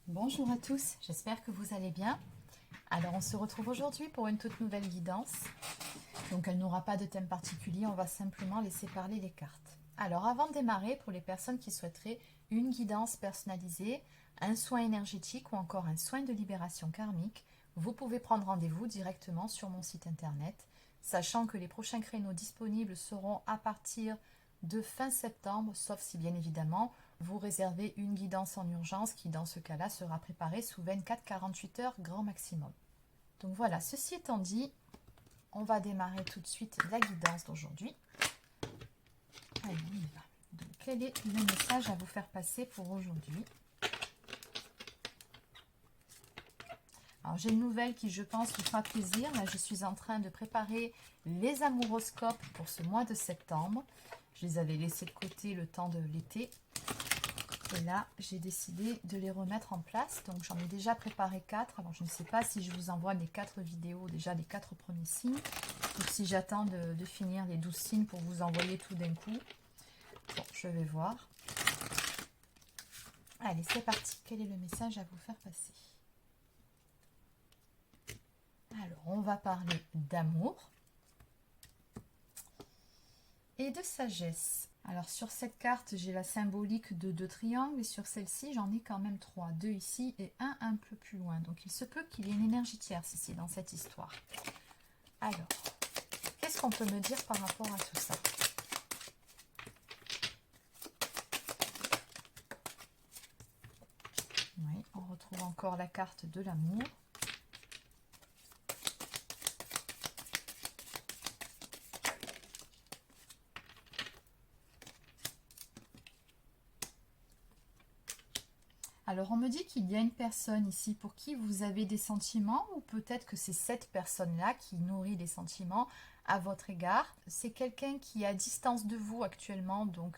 Bonjour à tous, j'espère que vous allez bien. Alors on se retrouve aujourd'hui pour une toute nouvelle guidance. Donc elle n'aura pas de thème particulier, on va simplement laisser parler les cartes. Alors avant de démarrer, pour les personnes qui souhaiteraient une guidance personnalisée, un soin énergétique ou encore un soin de libération karmique, vous pouvez prendre rendez-vous directement sur mon site internet, sachant que les prochains créneaux disponibles seront à partir de fin septembre, sauf si bien évidemment vous réservez une guidance en urgence qui dans ce cas-là sera préparée sous 24-48 heures grand maximum. Donc voilà, ceci étant dit, on va démarrer tout de suite la guidance d'aujourd'hui. Allez, on y va. Donc, quel est le message à vous faire passer pour aujourd'hui? Alors j'ai une nouvelle qui je pense vous fera plaisir. Là je suis en train de préparer les amouroscopes pour ce mois de septembre. Je les avais laissés de côté le temps de l'été. Et là, j'ai décidé de les remettre en place. Donc, j'en ai déjà préparé 4. Alors, je ne sais pas si je vous envoie les 4 vidéos, déjà les 4 premiers signes. Ou si j'attends de finir les 12 signes pour vous envoyer tout d'un coup. Bon, je vais voir. Allez, c'est parti. Quel est le message à vous faire passer? Alors, on va parler d'amour et de sagesse. Alors sur cette carte, j'ai la symbolique de 2 triangles et sur celle-ci, j'en ai quand même 3. 2 ici et un peu plus loin. Donc il se peut qu'il y ait une énergie tierce ici dans cette histoire. Alors, qu'est-ce qu'on peut me dire par rapport à tout ça? Oui, on retrouve encore la carte de l'amour. Alors, on me dit qu'il y a une personne ici pour qui vous avez des sentiments, ou peut-être que c'est cette personne-là qui nourrit des sentiments à votre égard. C'est quelqu'un qui est à distance de vous actuellement, donc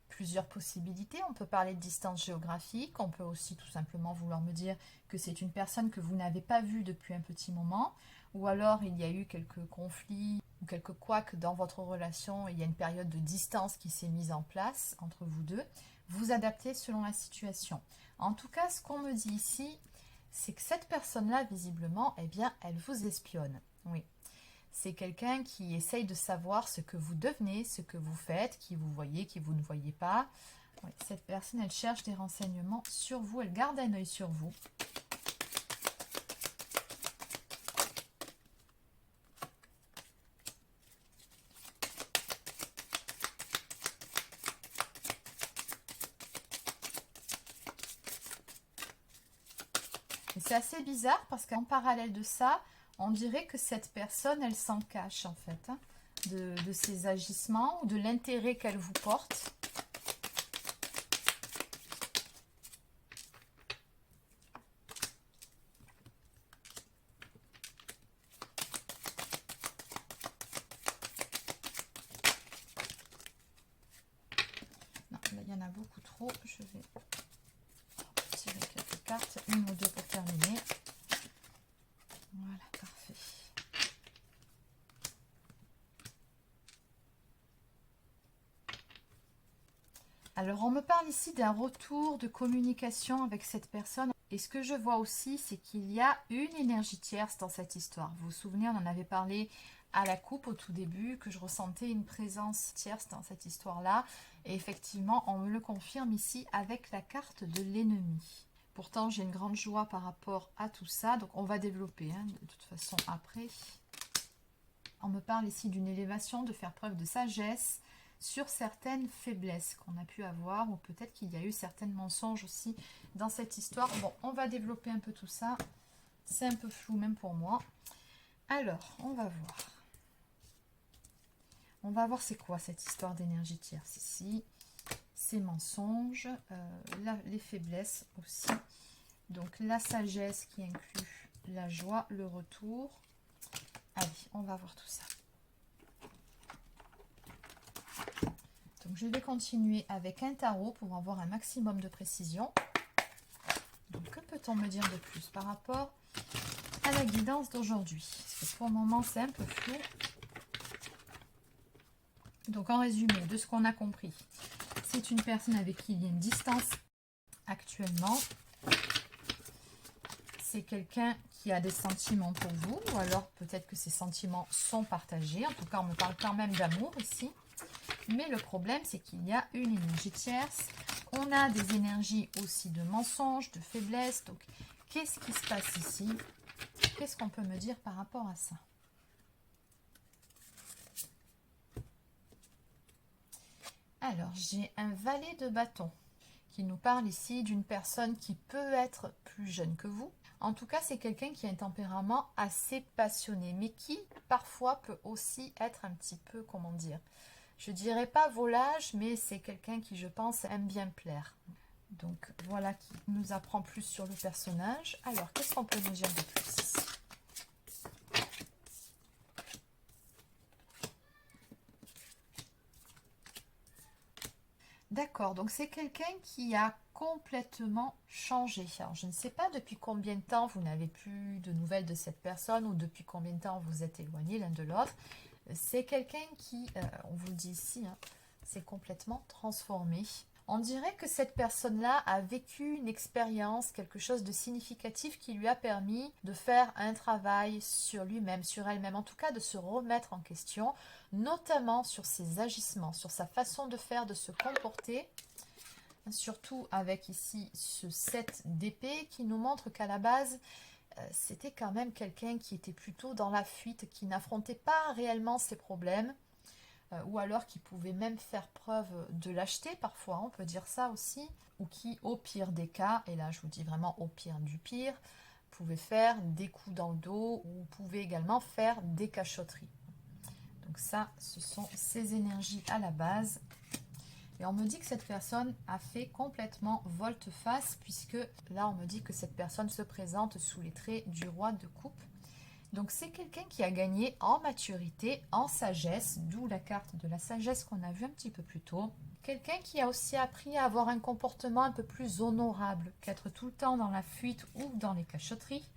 plusieurs possibilités. On peut parler de distance géographique, on peut aussi tout simplement vouloir me dire que c'est une personne que vous n'avez pas vue depuis un petit moment, ou alors il y a eu quelques conflits ou quelques couacs dans votre relation, il y a une période de distance qui s'est mise en place entre vous deux. Vous adaptez selon la situation. En tout cas, ce qu'on me dit ici, c'est que cette personne-là, visiblement, eh bien, elle vous espionne. Oui. C'est quelqu'un qui essaye de savoir ce que vous devenez, ce que vous faites, qui vous voyez, qui vous ne voyez pas. Oui, cette personne, elle cherche des renseignements sur vous, elle garde un œil sur vous. Et c'est assez bizarre parce qu'en parallèle de ça, on dirait que cette personne, elle s'en cache en fait, hein, de ses agissements ou de l'intérêt qu'elle vous porte. Non, là, il y en a beaucoup trop. Je vais tirer quelques cartes, une ou deux pour terminer. Voilà, parfait. Alors, on me parle ici d'un retour de communication avec cette personne. Et ce que je vois aussi, c'est qu'il y a une énergie tierce dans cette histoire. Vous vous souvenez, on en avait parlé à la coupe au tout début, que je ressentais une présence tierce dans cette histoire-là. Et effectivement, on me le confirme ici avec la carte de l'ennemi. Pourtant, j'ai une grande joie par rapport à tout ça. Donc, on va développer hein, de toute façon après. On me parle ici d'une élévation, de faire preuve de sagesse sur certaines faiblesses qu'on a pu avoir, ou peut-être qu'il y a eu certains mensonges aussi dans cette histoire. Bon, on va développer un peu tout ça. C'est un peu flou même pour moi. Alors, on va voir. On va voir c'est quoi cette histoire d'énergie tierce ici. Ces mensonges, les faiblesses aussi. Donc la sagesse qui inclut la joie, le retour. Allez, on va voir tout ça. Donc je vais continuer avec un tarot pour avoir un maximum de précision. Donc que peut-on me dire de plus par rapport à la guidance d'aujourd'hui? Parce que pour le moment c'est un peu flou. Donc en résumé, de ce qu'on a compris, c'est une personne avec qui il y a une distance actuellement. c'est quelqu'un qui a des sentiments pour vous, ou alors peut-être que ces sentiments sont partagés. En tout cas, on me parle quand même d'amour ici. Mais le problème, c'est qu'il y a une énergie tierce. On a des énergies aussi de mensonges, de faiblesse. Donc, qu'est-ce qui se passe ici? Qu'est-ce qu'on peut me dire par rapport à ça? Alors, j'ai un valet de bâton qui nous parle ici d'une personne qui peut être plus jeune que vous. En tout cas, c'est quelqu'un qui a un tempérament assez passionné, mais qui parfois peut aussi être un petit peu, comment dire, je dirais pas volage, mais c'est quelqu'un qui, je pense, aime bien plaire. Donc voilà qui nous apprend plus sur le personnage. Alors, qu'est-ce qu'on peut nous dire de plus ici? D'accord, donc c'est quelqu'un qui a complètement changé. Alors, je ne sais pas depuis combien de temps vous n'avez plus de nouvelles de cette personne ou depuis combien de temps vous êtes éloignés l'un de l'autre. C'est quelqu'un qui, on vous le dit ici, hein, s'est complètement transformé. On dirait que cette personne-là a vécu une expérience, quelque chose de significatif qui lui a permis de faire un travail sur lui-même, sur elle-même, en tout cas de se remettre en question, notamment sur ses agissements, sur sa façon de faire, de se comporter, surtout avec ici ce 7 d'épée qui nous montre qu'à la base, c'était quand même quelqu'un qui était plutôt dans la fuite, qui n'affrontait pas réellement ses problèmes, ou alors qui pouvait même faire preuve de lâcheté parfois, on peut dire ça aussi, ou qui au pire des cas, et là je vous dis vraiment au pire du pire, pouvait faire des coups dans le dos ou pouvait également faire des cachotteries. Donc ça, ce sont ces énergies à la base. Et on me dit que cette personne a fait complètement volte-face, puisque là on me dit que cette personne se présente sous les traits du roi de coupe. Donc c'est quelqu'un qui a gagné en maturité, en sagesse, d'où la carte de la sagesse qu'on a vue un petit peu plus tôt. Quelqu'un qui a aussi appris à avoir un comportement un peu plus honorable qu'être tout le temps dans la fuite ou dans les cachotteries.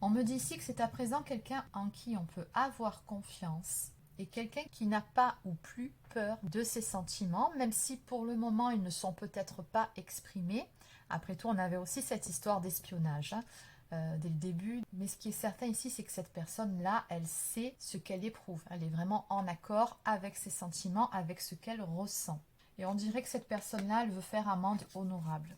On me dit ici que c'est à présent quelqu'un en qui on peut avoir confiance et quelqu'un qui n'a pas ou plus peur de ses sentiments, même si pour le moment ils ne sont peut-être pas exprimés. Après tout, on avait aussi cette histoire d'espionnage, hein, dès le début. Mais ce qui est certain ici, c'est que cette personne-là, elle sait ce qu'elle éprouve. Elle est vraiment en accord avec ses sentiments, avec ce qu'elle ressent. Et on dirait que cette personne-là, elle veut faire amende honorable.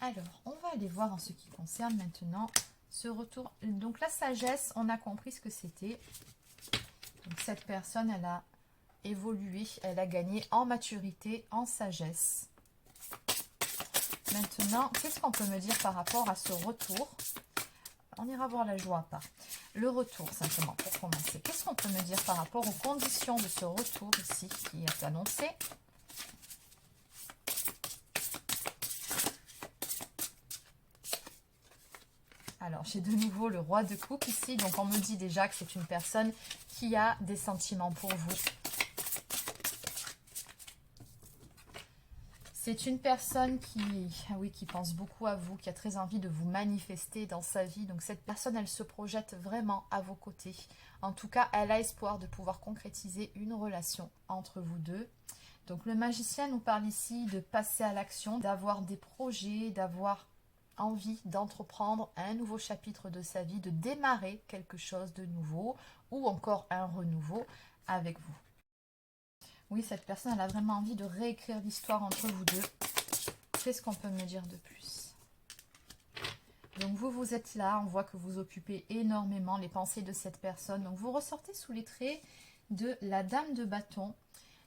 Alors, on va aller voir en ce qui concerne maintenant ce retour. Donc la sagesse, on a compris ce que c'était. Donc cette personne, elle a évolué, elle a gagné en maturité, en sagesse. Maintenant, qu'est-ce qu'on peut me dire par rapport à ce retour? On ira voir la joie à part. Le retour, simplement, pour commencer. Qu'est-ce qu'on peut me dire par rapport aux conditions de ce retour ici, qui est annoncé? Alors, j'ai de nouveau le roi de coupe ici. Donc, on me dit déjà que c'est une personne qui a des sentiments pour vous. C'est une personne qui pense beaucoup à vous, qui a très envie de vous manifester dans sa vie. Donc cette personne, elle se projette vraiment à vos côtés. En tout cas, elle a espoir de pouvoir concrétiser une relation entre vous deux. Donc le magicien nous parle ici de passer à l'action, d'avoir des projets, d'avoir envie d'entreprendre un nouveau chapitre de sa vie, de démarrer quelque chose de nouveau ou encore un renouveau avec vous. Oui, cette personne, elle a vraiment envie de réécrire l'histoire entre vous deux. Qu'est-ce qu'on peut me dire de plus? Donc vous êtes là, on voit que vous occupez énormément les pensées de cette personne. Donc vous ressortez sous les traits de la dame de bâton.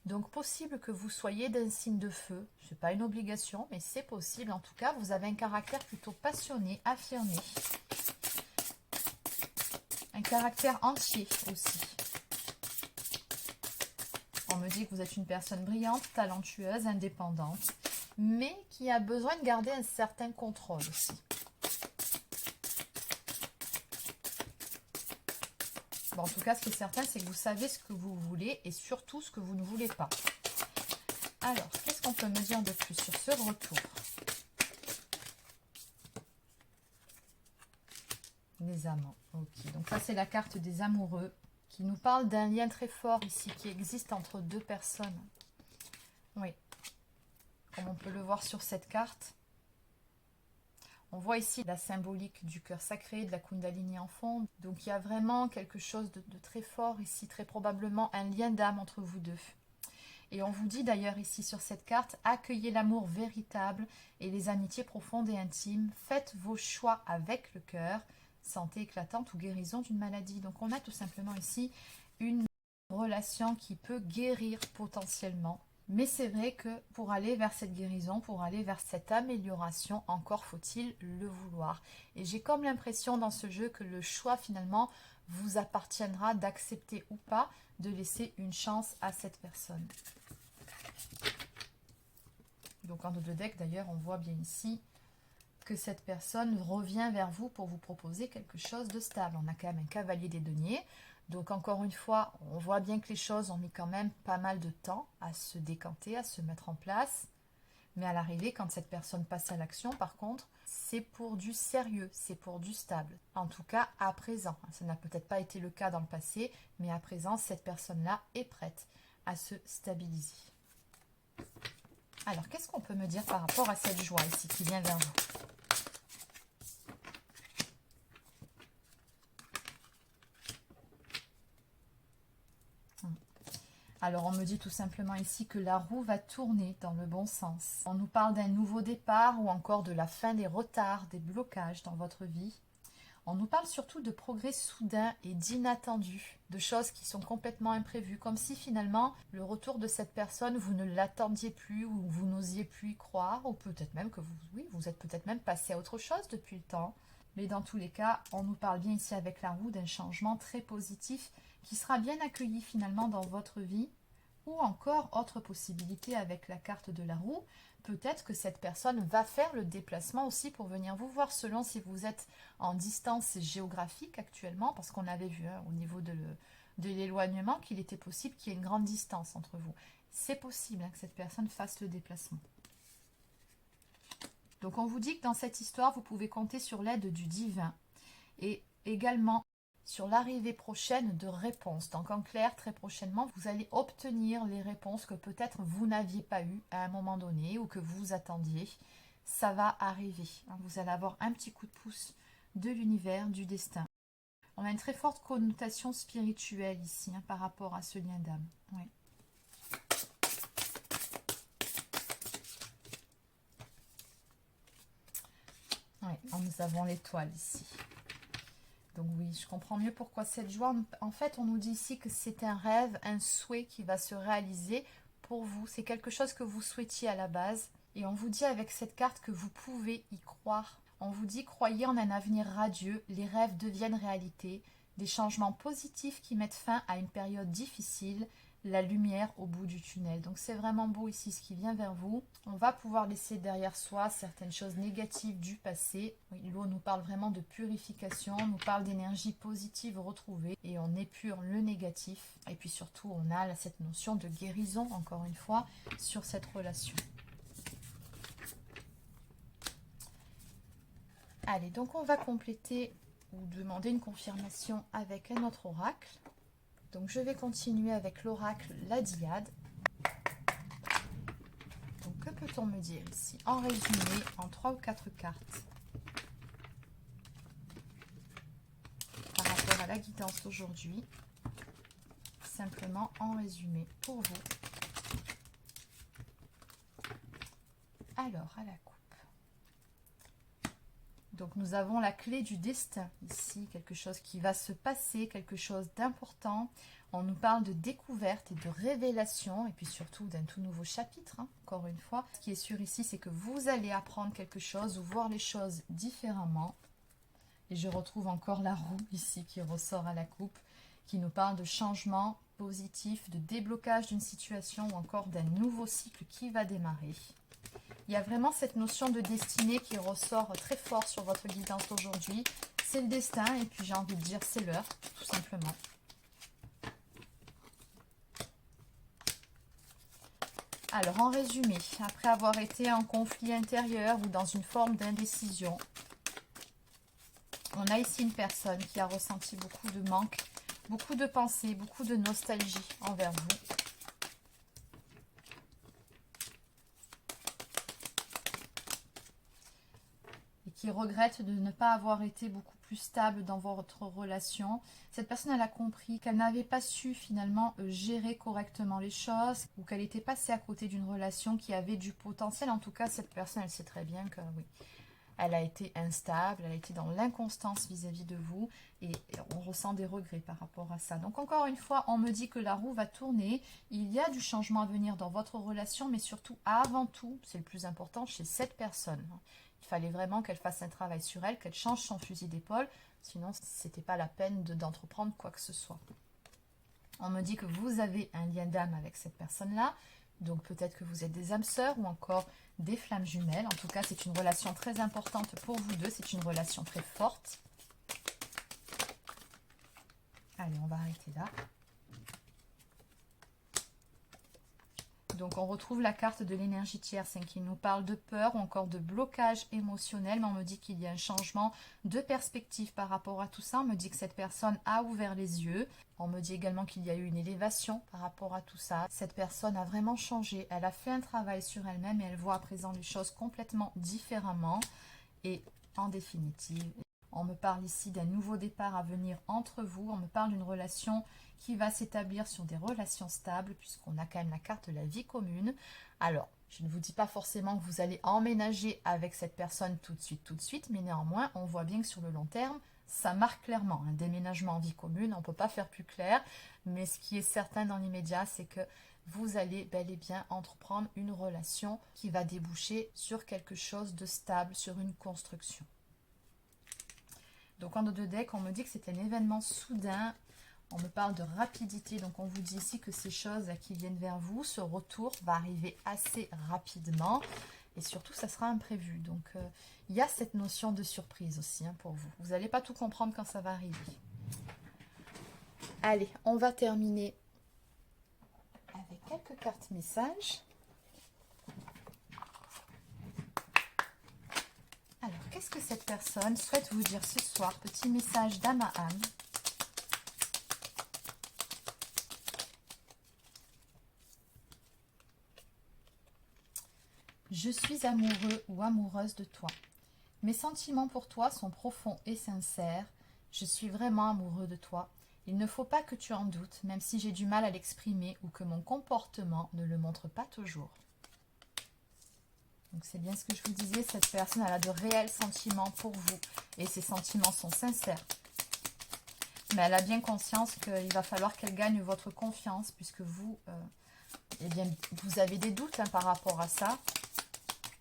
Donc possible que vous soyez d'un signe de feu. Ce n'est pas une obligation, mais c'est possible. En tout cas, vous avez un caractère plutôt passionné, affirmé. Un caractère entier aussi. On me dit que vous êtes une personne brillante, talentueuse, indépendante, mais qui a besoin de garder un certain contrôle aussi. Bon, en tout cas, ce qui est certain, c'est que vous savez ce que vous voulez et surtout ce que vous ne voulez pas. Alors, qu'est-ce qu'on peut me dire de plus sur ce retour? Les amants. Ok, donc ça, c'est la carte des amoureux, qui nous parle d'un lien très fort ici, qui existe entre deux personnes. Oui. On comme on peut le voir sur cette carte. On voit ici la symbolique du cœur sacré, de la Kundalini en fond. Donc il y a vraiment quelque chose de très fort ici, très probablement un lien d'âme entre vous deux. Et on vous dit d'ailleurs ici sur cette carte, accueillez l'amour véritable et les amitiés profondes et intimes. Faites vos choix avec le cœur, santé éclatante ou guérison d'une maladie. Donc on a tout simplement ici une relation qui peut guérir potentiellement. Mais c'est vrai que pour aller vers cette guérison, pour aller vers cette amélioration, encore faut-il le vouloir. Et j'ai comme l'impression dans ce jeu que le choix finalement vous appartiendra d'accepter ou pas de laisser une chance à cette personne. Donc en dos de deck d'ailleurs, on voit bien ici que cette personne revient vers vous pour vous proposer quelque chose de stable. On a quand même un cavalier des deniers. Donc encore une fois, on voit bien que les choses ont mis quand même pas mal de temps à se décanter, à se mettre en place. Mais à l'arrivée, quand cette personne passe à l'action, par contre, c'est pour du sérieux, c'est pour du stable. En tout cas, à présent. Ça n'a peut-être pas été le cas dans le passé, mais à présent, cette personne-là est prête à se stabiliser. Alors, qu'est-ce qu'on peut me dire par rapport à cette joie ici qui vient vers vous ? Alors, on me dit tout simplement ici que la roue va tourner dans le bon sens. On nous parle d'un nouveau départ ou encore de la fin des retards, des blocages dans votre vie. On nous parle surtout de progrès soudains et d'inattendus, de choses qui sont complètement imprévues, comme si finalement le retour de cette personne, vous ne l'attendiez plus ou vous n'osiez plus y croire, ou peut-être même que vous êtes peut-être même passé à autre chose depuis le temps. Mais dans tous les cas, on nous parle bien ici avec la roue d'un changement très positif qui sera bien accueilli finalement dans votre vie. Ou encore, autre possibilité avec la carte de la roue, peut-être que cette personne va faire le déplacement aussi pour venir vous voir, selon si vous êtes en distance géographique actuellement, parce qu'on avait vu au niveau de l'éloignement qu'il était possible qu'il y ait une grande distance entre vous. C'est possible que cette personne fasse le déplacement. Donc on vous dit que dans cette histoire, vous pouvez compter sur l'aide du divin et également sur l'arrivée prochaine de réponses. Donc en clair, très prochainement, vous allez obtenir les réponses que peut-être vous n'aviez pas eues à un moment donné ou que vous attendiez. Ça va arriver. Vous allez avoir un petit coup de pouce de l'univers, du destin. On a une très forte connotation spirituelle ici par rapport à ce lien d'âme. Oui. Oui, nous avons l'étoile ici. Donc oui, je comprends mieux pourquoi cette joie. En fait, on nous dit ici que c'est un rêve, un souhait qui va se réaliser pour vous. C'est quelque chose que vous souhaitiez à la base. Et on vous dit avec cette carte que vous pouvez y croire. On vous dit, croyez en un avenir radieux, les rêves deviennent réalité, des changements positifs qui mettent fin à une période difficile, la lumière au bout du tunnel. Donc c'est vraiment beau ici ce qui vient vers vous. On va pouvoir laisser derrière soi certaines choses négatives du passé. Oui, l'eau nous parle vraiment de purification, nous parle d'énergie positive retrouvée et on épure le négatif. Et puis surtout, on a cette notion de guérison, encore une fois, sur cette relation. Allez, donc on va compléter ou demander une confirmation avec un autre oracle. Donc je vais continuer avec l'oracle La Diade. Donc que peut-on me dire ici? En résumé, en 3 ou 4 cartes. Par rapport à la guidance aujourd'hui. Simplement en résumé pour vous. Alors, à la coupe. Donc nous avons la clé du destin ici, quelque chose qui va se passer, quelque chose d'important. On nous parle de découverte et de révélation et puis surtout d'un tout nouveau chapitre, encore une fois. Ce qui est sûr ici, c'est que vous allez apprendre quelque chose ou voir les choses différemment. Et je retrouve encore la roue ici qui ressort à la coupe, qui nous parle de changement positif, de déblocage d'une situation ou encore d'un nouveau cycle qui va démarrer. Il y a vraiment cette notion de destinée qui ressort très fort sur votre guidance aujourd'hui. C'est le destin et puis j'ai envie de dire c'est l'heure, tout simplement. Alors en résumé, après avoir été en conflit intérieur ou dans une forme d'indécision, on a ici une personne qui a ressenti beaucoup de manque, beaucoup de pensées, beaucoup de nostalgie envers vous. qui regrette de ne pas avoir été beaucoup plus stable dans votre relation. Cette personne, elle a compris qu'elle n'avait pas su finalement gérer correctement les choses ou qu'elle était passée à côté d'une relation qui avait du potentiel. En tout cas, cette personne, elle sait très bien que oui, elle a été instable, elle a été dans l'inconstance vis-à-vis de vous et on ressent des regrets par rapport à ça. Donc encore une fois, on me dit que la roue va tourner, il y a du changement à venir dans votre relation, mais surtout, avant tout, c'est le plus important, chez cette personne. Il fallait vraiment qu'elle fasse un travail sur elle, qu'elle change son fusil d'épaule, sinon c'était pas la peine d'entreprendre quoi que ce soit. On me dit que vous avez un lien d'âme avec cette personne-là, donc peut-être que vous êtes des âmes sœurs ou encore des flammes jumelles. En tout cas, c'est une relation très importante pour vous deux, c'est une relation très forte. Allez, on va arrêter là. Donc on retrouve la carte de l'énergie tierce qui nous parle de peur ou encore de blocage émotionnel, mais on me dit qu'il y a un changement de perspective par rapport à tout ça. On me dit que cette personne a ouvert les yeux. On me dit également qu'il y a eu une élévation par rapport à tout ça. Cette personne a vraiment changé, elle a fait un travail sur elle-même et elle voit à présent les choses complètement différemment. Et en définitive, on me parle ici d'un nouveau départ à venir entre vous. On me parle d'une relation qui va s'établir sur des relations stables, puisqu'on a quand même la carte de la vie commune. Alors, je ne vous dis pas forcément que vous allez emménager avec cette personne tout de suite, mais néanmoins, on voit bien que sur le long terme, ça marque clairement un déménagement en vie commune. On ne peut pas faire plus clair, mais ce qui est certain dans l'immédiat, c'est que vous allez bel et bien entreprendre une relation qui va déboucher sur quelque chose de stable, sur une construction. Donc en deux decks, on me dit que c'est un événement soudain. On me parle de rapidité, donc on vous dit ici que ces choses qui viennent vers vous, ce retour va arriver assez rapidement et surtout ça sera imprévu. Donc il y a cette notion de surprise aussi pour vous. Vous n'allez pas tout comprendre quand ça va arriver. Allez, on va terminer avec quelques cartes messages. Alors, qu'est-ce que cette personne souhaite vous dire ce soir? Petit message d'âme à âme. Je suis amoureux ou amoureuse de toi. Mes sentiments pour toi sont profonds et sincères. Je suis vraiment amoureux de toi. Il ne faut pas que tu en doutes, même si j'ai du mal à l'exprimer ou que mon comportement ne le montre pas toujours. Donc c'est bien ce que je vous disais, cette personne elle a de réels sentiments pour vous. Et ces sentiments sont sincères. Mais elle a bien conscience qu'il va falloir qu'elle gagne votre confiance, puisque vous, eh bien, vous avez des doutes par rapport à ça.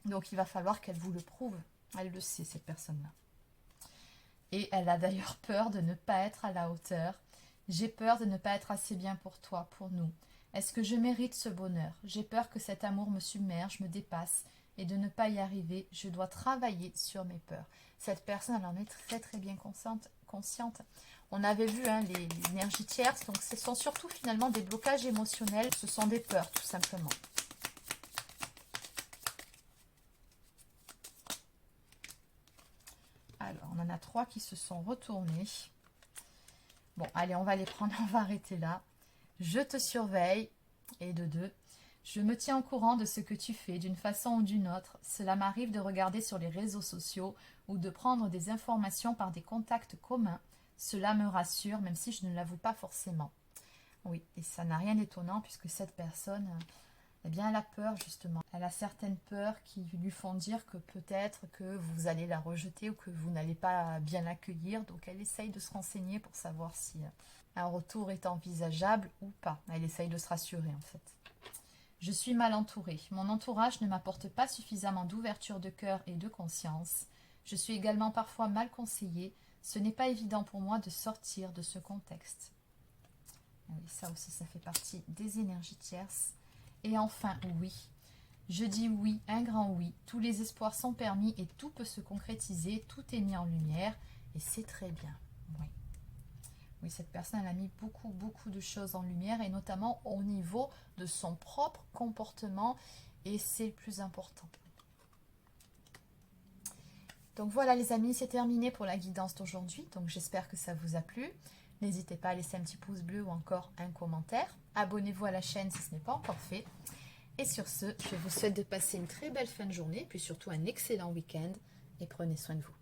Donc il va falloir qu'elle vous le prouve. Elle le sait, cette personne-là. Et elle a d'ailleurs peur de ne pas être à la hauteur. J'ai peur de ne pas être assez bien pour toi, pour nous. Est-ce que je mérite ce bonheur? J'ai peur que cet amour me submerge, me dépasse. Et de ne pas y arriver, je dois travailler sur mes peurs. Cette personne, elle en est très très bien consciente. On avait vu les énergies tierces. Donc ce sont surtout finalement des blocages émotionnels. Ce sont des peurs, tout simplement. Alors, on en a 3 qui se sont retournés. Bon, allez, on va les prendre, on va arrêter là. Je te surveille. Et de 2. Je me tiens au courant de ce que tu fais d'une façon ou d'une autre. Cela m'arrive de regarder sur les réseaux sociaux ou de prendre des informations par des contacts communs. Cela me rassure, même si je ne l'avoue pas forcément. Oui, et ça n'a rien d'étonnant puisque cette personne, eh bien, elle a peur justement. Elle a certaines peurs qui lui font dire que peut-être que vous allez la rejeter ou que vous n'allez pas bien l'accueillir. Donc elle essaye de se renseigner pour savoir si un retour est envisageable ou pas. Elle essaye de se rassurer en fait. Je suis mal entourée. Mon entourage ne m'apporte pas suffisamment d'ouverture de cœur et de conscience. Je suis également parfois mal conseillée. Ce n'est pas évident pour moi de sortir de ce contexte. Oui, ça aussi, ça fait partie des énergies tierces. Et enfin, oui. Je dis oui, un grand oui. Tous les espoirs sont permis et tout peut se concrétiser. Tout est mis en lumière et c'est très bien. Oui. Oui, cette personne elle a mis beaucoup de choses en lumière et notamment au niveau de son propre comportement et c'est le plus important. Donc voilà les amis, c'est terminé pour la guidance d'aujourd'hui. Donc j'espère que ça vous a plu. N'hésitez pas à laisser un petit pouce bleu ou encore un commentaire. Abonnez-vous à la chaîne si ce n'est pas encore fait. Et sur ce, je vous souhaite de passer une très belle fin de journée, puis surtout un excellent week-end. et prenez soin de vous.